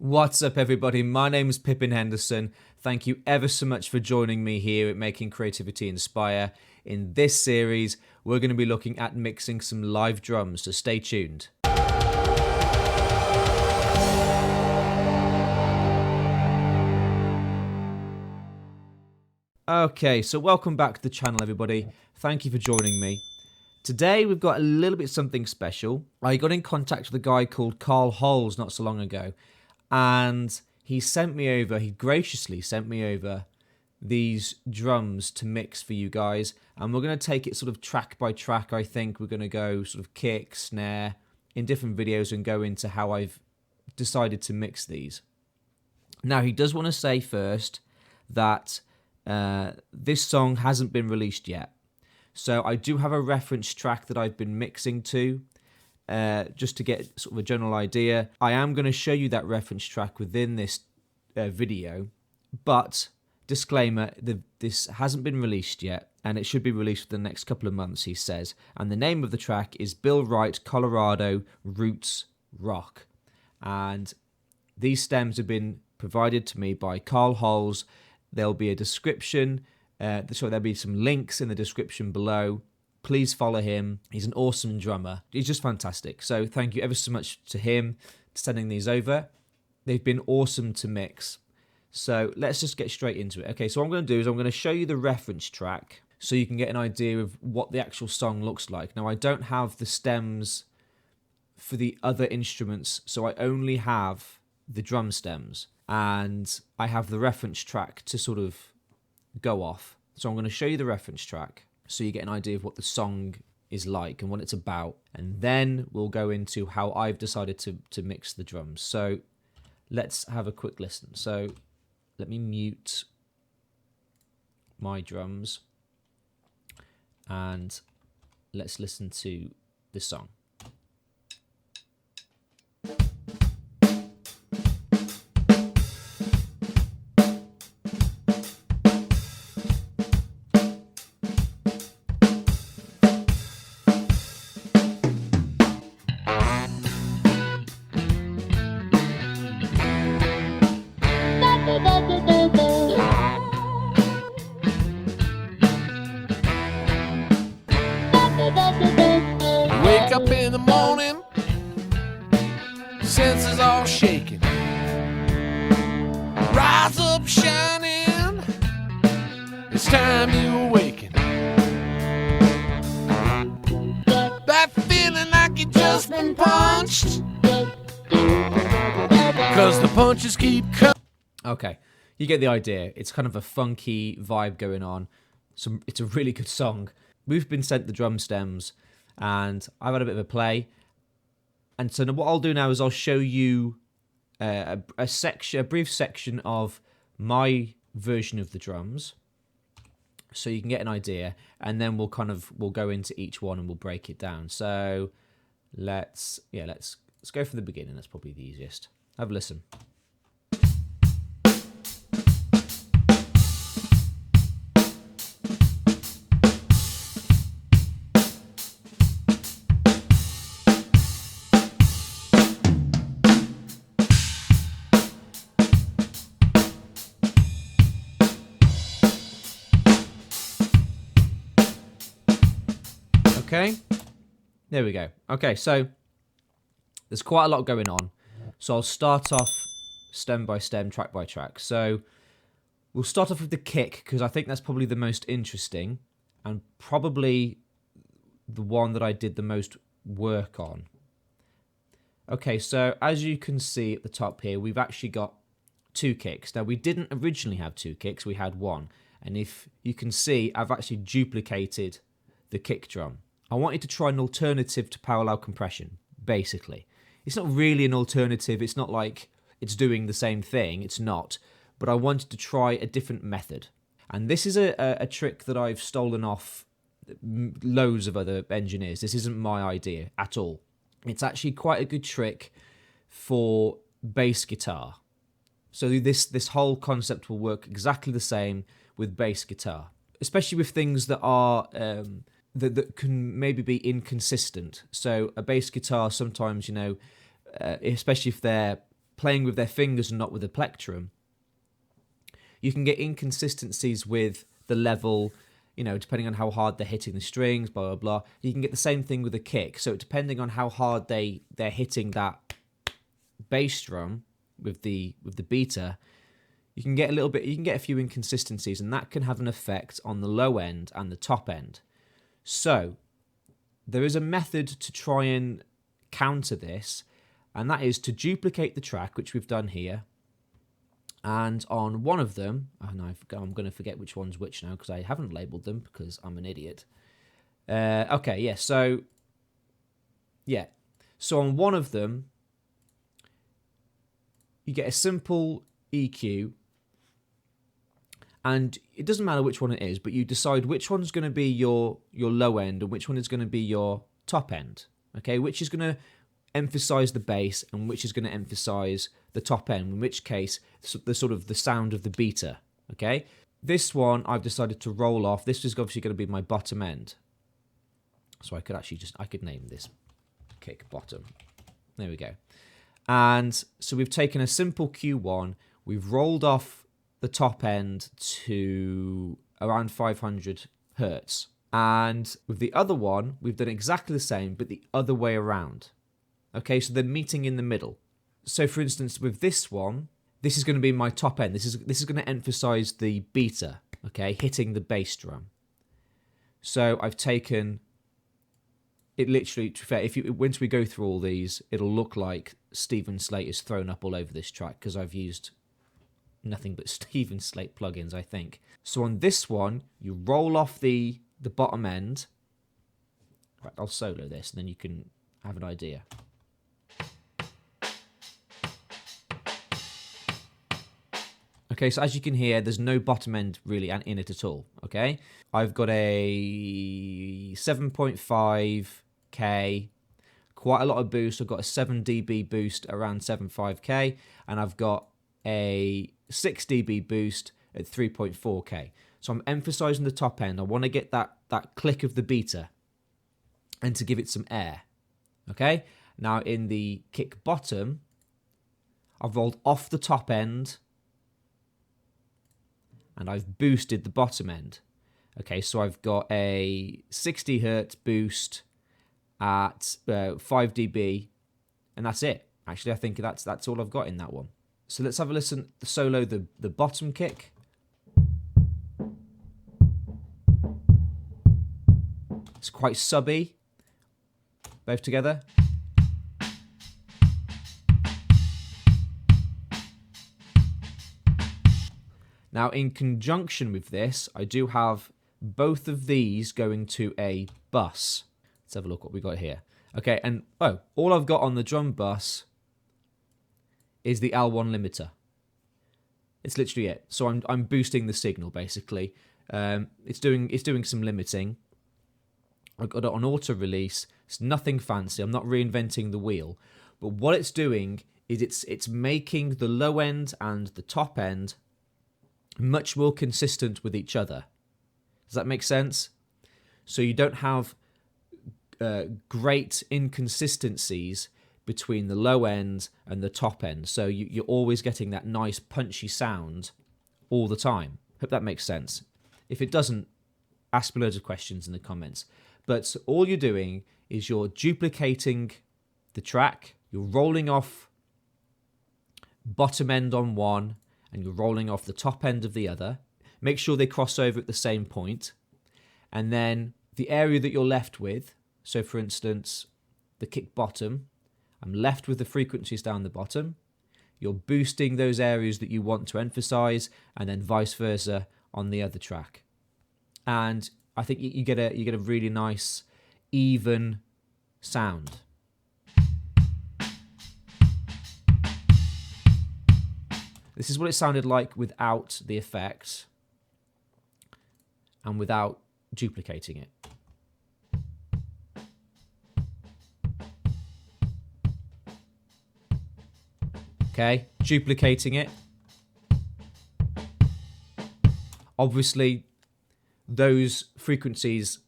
What's up, everybody? My name is Pippin Henderson. Thank you ever so much for joining me here at Making Creativity Inspire. In this series, we're going to be looking at mixing some live drums, so stay tuned. Okay, so welcome back to the channel, everybody. Thank you for joining me. Today, we've got a little bit something special. I got in contact with a guy called Holz not so long ago, and he graciously sent me over these drums to mix for you guys, and we're going to take it sort of track by track. I think we're going to go sort of kick, snare in different videos and go into how I've decided to mix these. Now, he does want to say first that this song hasn't been released yet, so I do have a reference track that I've been mixing to. Just to get sort of a general idea, I am going to show you that reference track within this video, but disclaimer, this hasn't been released yet, and it should be released within the next couple of months, he says. And the name of the track is Bill Wright, Colorado Roots Rock. And these stems have been provided to me by Carl Holz. There'll be a description, so there'll be some links in the description below. Please follow him. He's an awesome drummer. He's just fantastic. So thank you ever so much to him for sending these over. They've been awesome to mix. So let's just get straight into it. Okay, so what I'm going to do is I'm going to show you the reference track so you can get an idea of what the actual song looks like. Now, I don't have the stems for the other instruments, so I only have the drum stems. And I have the reference track to sort of go off. So I'm going to show you the reference track, so you get an idea of what the song is like and what it's about. And then we'll go into how I've decided to mix the drums. So let's have a quick listen. So let me mute my drums and let's listen to the song. Wake up in the morning, senses all shaking. Rise up shining, it's time you awaken. That feeling like you just been punched, 'cause the punches keep coming. Okay, you get the idea. It's kind of a funky vibe going on. It's a really good song. We've been sent the drum stems, and I've had a bit of a play. And so what I'll do now is I'll show you a brief section of my version of the drums, so you can get an idea. And then we'll go into each one and we'll break it down. So let's go from the beginning. That's probably the easiest. Have a listen. Okay, there we go. Okay, so there's quite a lot going on. So I'll start off stem by stem, track by track. So we'll start off with the kick, because I think that's probably the most interesting and probably the one that I did the most work on. Okay, so as you can see at the top here, we've actually got two kicks. Now, we didn't originally have two kicks, we had one. And if you can see, I've actually duplicated the kick drum. I wanted to try an alternative to parallel compression, basically. It's not really an alternative. It's not like it's doing the same thing. It's not. But I wanted to try a different method. And this is a trick that I've stolen off loads of other engineers. This isn't my idea at all. It's actually quite a good trick for bass guitar. So this whole concept will work exactly the same with bass guitar, especially with things that are that can maybe be inconsistent. So a bass guitar sometimes, especially if they're playing with their fingers and not with a plectrum, you can get inconsistencies with the level, you know, depending on how hard they're hitting the strings, blah, blah, blah. You can get the same thing with a kick. So depending on how hard they're hitting that bass drum with the beater, you can get a few inconsistencies, and that can have an effect on the low end and the top end. So there is a method to try and counter this, and that is to duplicate the track, which we've done here. And on one of them, I'm going to forget which one's which now because I haven't labeled them because I'm an idiot. Okay, yeah, so on one of them, you get a simple EQ, and it doesn't matter which one it is, but you decide which one's going to be your low end and which one is going to be your top end. Okay, which is going to emphasize the bass and which is going to emphasize the top end, in which case the sort of the sound of the beater. Okay, this one I've decided to roll off. This is obviously going to be my bottom end, so I could name this kick bottom. There we go. And so we've taken a simple Q1, we've rolled off the top end to around 500 hertz, and with the other one we've done exactly the same but the other way around. Okay, so they're meeting in the middle. So for instance, with this one, this is going to be my top end. This is going to emphasize the beater, okay, hitting the bass drum. So I've taken it literally, to be fair, once we go through all these, it'll look like Steven Slate is thrown up all over this track because I've used nothing but Steven Slate plugins, I think. So on this one, you roll off the bottom end. Right, I'll solo this and then you can have an idea. Okay, so as you can hear, there's no bottom end really in it at all, okay? I've got a 7.5K, quite a lot of boost. I've got a 7 dB boost around 7.5K, and I've got a 6 dB boost at 3.4K. So I'm emphasizing the top end. I want to get that click of the beater and to give it some air, okay? Now in the kick bottom, I've rolled off the top end, and I've boosted the bottom end. Okay, so I've got a 60 hertz boost at 5 dB, and that's it. Actually, I think that's all I've got in that one. So let's have a listen, solo the bottom kick. It's quite subby, both together. Now, in conjunction with this, I do have both of these going to a bus. Let's have a look what we got here. Okay, and all I've got on the drum bus is the L1 limiter. It's literally it. So I'm boosting the signal basically. It's doing some limiting. I've got it on auto release. It's nothing fancy. I'm not reinventing the wheel, but what it's doing is it's making the low end and the top end much more consistent with each other. Does that make sense? So you don't have great inconsistencies between the low end and the top end. So you're always getting that nice punchy sound all the time. Hope that makes sense. If it doesn't, ask me loads of questions in the comments. But all you're doing is you're duplicating the track, you're rolling off bottom end on one, and you're rolling off the top end of the other. Make sure they cross over at the same point. And then the area that you're left with, so for instance, the kick bottom, I'm left with the frequencies down the bottom. You're boosting those areas that you want to emphasize, and then vice versa on the other track. And I think you get a really nice, even sound. This is what it sounded like without the effects and without duplicating it. Okay, duplicating it. Obviously, those frequencies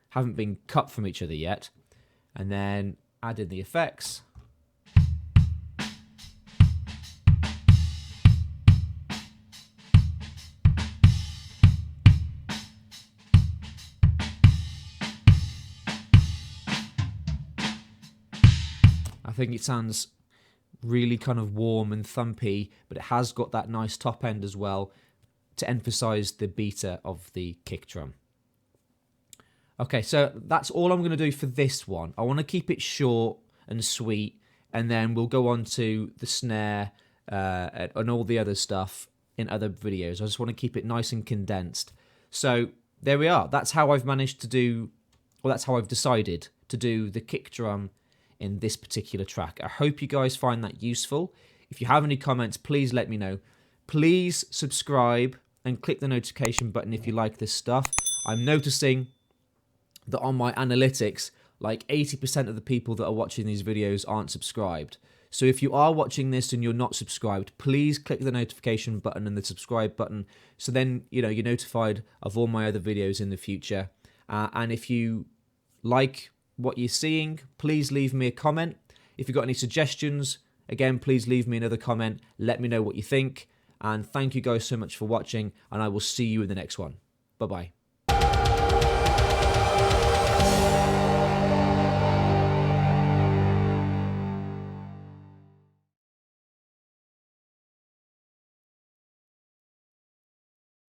haven't been cut from each other yet. And then add in the effects. think it sounds really kind of warm and thumpy, but it has got that nice top end as well to emphasize the beta of the kick drum. Okay, so that's all I'm going to do for this one. I want to keep it short and sweet, and then we'll go on to the snare and all the other stuff in other videos. I just want to keep it nice and condensed. So there we are. That's how I've managed to do, well, that's how I've decided to do the kick drum in this particular track. I hope you guys find that useful. If you have any comments, please let me know. Please subscribe and click the notification button if you like this stuff. I'm noticing that on my analytics, like 80% of the people that are watching these videos aren't subscribed. So if you are watching this and you're not subscribed, please click the notification button and the subscribe button, so then you're notified of all my other videos in the future. And if you like what you're seeing, please leave me a comment. If you've got any suggestions, again, please leave me another comment. Let me know what you think. And thank you guys so much for watching, and I will see you in the next one. Bye-bye.